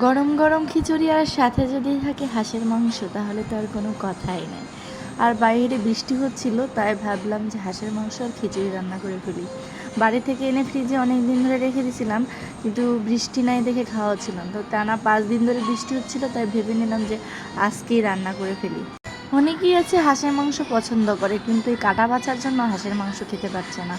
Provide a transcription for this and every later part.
গরম গরম খিচুড়ি আর সাথে যদি থাকে হাঁসের মাংস তাহলে তো আর কোনো কথাই নেই। আর বাইরে বৃষ্টি হচ্ছিল, তাই ভাবলাম যে হাঁসের মাংস আর খিচুড়ি রান্না করে ফেলি। বাড়ি থেকে এনে ফ্রিজে অনেক দিন ধরে রেখে দিয়েছিলাম, কিন্তু বৃষ্টি নাই দেখে খাওয়া হচ্ছিল না। তো টানা 5 দিন ধরে বৃষ্টি হচ্ছিল, তাই ভেবে নিলাম যে আজকেই রান্না করে ফেলি। অনেকেই আছে হাঁসের মাংস পছন্দ করে, কিন্তু এই কাটা বাছার জন্য হাঁসের মাংস খেতে পারছে না।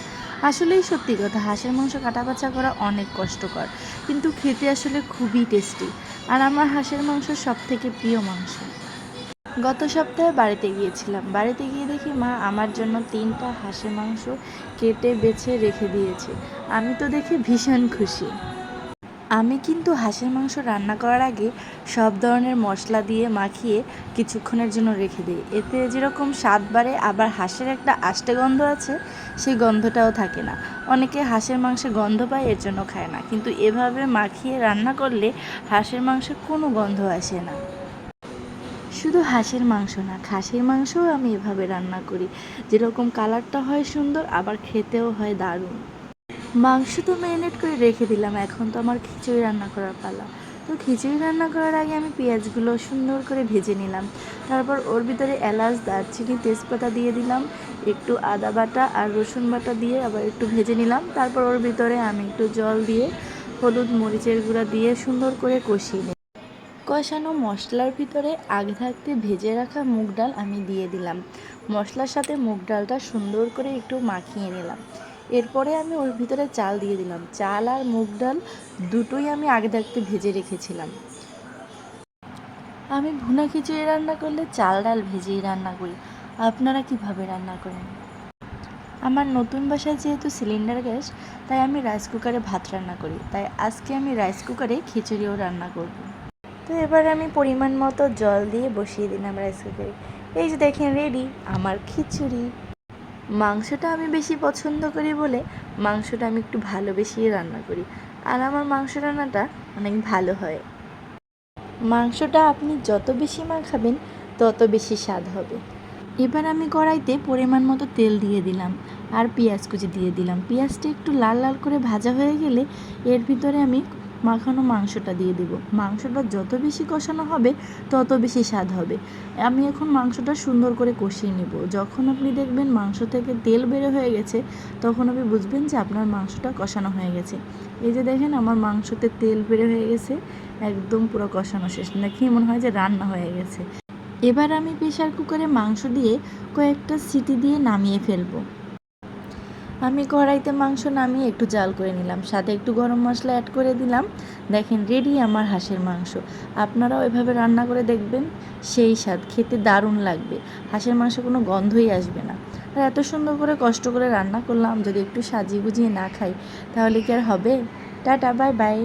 আসলেই সত্যি কথা, হাঁসের মাংস কাটা বাছা করা অনেক কষ্টকর, কিন্তু খেতে আসলে খুবই টেস্টি। আর আমার হাঁসের মাংস সবথেকে প্রিয় মাংস। গত সপ্তাহে বাড়িতে গিয়েছিলাম, বাড়িতে গিয়ে দেখি মা আমার জন্য 3টা হাঁসের মাংস কেটে বেছে রেখে দিয়েছে। আমি তো দেখে ভীষণ খুশি। আমি কিন্তু হাঁসের মাংস রান্না করার আগে সব ধরনের মশলা দিয়ে মাখিয়ে কিছুক্ষণের জন্য রেখে দিই। এতে যেরকম স্বাদ বাড়ে, আবার হাঁসের একটা আষ্টে গন্ধ আছে, সেই গন্ধটাও থাকে না। অনেকে হাঁসের মাংসে গন্ধ পায়, এর জন্য খায় না, কিন্তু এভাবে মাখিয়ে রান্না করলে হাঁসের মাংসে কোনো গন্ধ আসে না। শুধু হাঁসের মাংস না, খাসির মাংসও আমি এভাবে রান্না করি। যেরকম কালারটা হয় সুন্দর, আবার খেতেও হয় দারুণ। মাংস তো ম্যারিনেট করে রেখে দিলাম, এখন তো আমার খিচুড়ি রান্না করার পালা। তো খিচুড়ি রান্না করার আগে আমি পেঁয়াজগুলো সুন্দর করে ভেজে নিলাম। তারপর ওর ভিতরে এলাচ, দারচিনি, তেজপাতা দিয়ে দিলাম। একটু আদা বাটা আর রসুন বাটা দিয়ে আবার একটু ভেজে নিলাম। তারপর ওর ভিতরে আমি একটু জল দিয়ে হলুদ, মরিচের গুঁড়া দিয়ে সুন্দর করে কষিয়ে নিই। কষানো মশলার ভিতরে আগে থাকতে ভেজে রাখা মুগ ডাল আমি দিয়ে দিলাম। মশলার সাথে মুগ ডালটা সুন্দর করে একটু মাখিয়ে নিলাম। এরপরে আমি ওর ভিতরে চাল দিয়ে দিলাম। চাল আর মুগ ডাল দুটোই আমি আগে থাকতে ভেজে রেখেছিলাম। আমি ভুনা খিচুড়ি রান্না করলে চাল ডাল ভেজেই রান্না করি। আপনারা কিভাবে রান্না করেন? আমার নতুন বাসায় যেহেতু সিলিন্ডার গ্যাস, তাই আমি রাইস কুকারে ভাত রান্না করি। তাই আজকে আমি রাইস কুকারে খিচুড়িও রান্না করব। তো এবার আমি পরিমাণ মতো জল দিয়ে বসিয়ে দিলাম রাইস কুকারে। এই যে দেখেন রেডি আমার খিচুড়ি। মাংসটা আমি বেশি পছন্দ করি বলে মাংসটা আমি একটু ভালোবেসেই রান্না করি। আর আমার মাংস রান্নাটা অনেক ভালো হয়। মাংসটা আপনি যত বেশি মাখাবেন তত বেশি স্বাদ হবে। এবার আমি কড়াইতে পরিমাণ মতো তেল দিয়ে দিলাম আর পেঁয়াজ কুচি দিয়ে দিলাম। পেঁয়াজটা একটু লাল লাল করে ভাজা হয়ে গেলে এর ভিতরে আমি মাখানো মাংসটা দিয়ে দেব। মাংসটা যত বেশি কষানো হবে তত বেশি স্বাদ হবে। আমি এখন মাংসটা সুন্দর করে কষিয়ে নেব। যখন আপনি দেখবেন মাংস থেকে তেল বের হয়ে গেছে, তখন আপনি বুঝবেন যে আপনার মাংসটা কষানো হয়ে গেছে। এই যে দেখেন আমার মাংসতে তেল বের হয়ে গেছে, একদম পুরো কষানো শেষ, দেখি মনে হয় যে রান্না হয়ে গেছে। এবার আমি প্রেসার কুকারে মাংস দিয়ে কয়েকটা সিটি দিয়ে নামিয়ে ফেলবো। আমি কড়াইতে মাংস নামিয়ে একটু জাল করে নিলাম, সাথে একটু গরম মশলা অ্যাড করে দিলাম। দেখেন রেডি আমার হাঁসের মাংস। আপনারাও এভাবে রান্না করে দেখবেন, সেই স্বাদ, খেতে দারুণ লাগবে। হাঁসের মাংসে কোনো গন্ধই আসবে না। আর এত সুন্দর করে কষ্ট করে রান্না করলাম, যদি একটু সাজিয়ে গুজিয়ে না খাই তাহলে কি আর হবে? Tata, bye bye.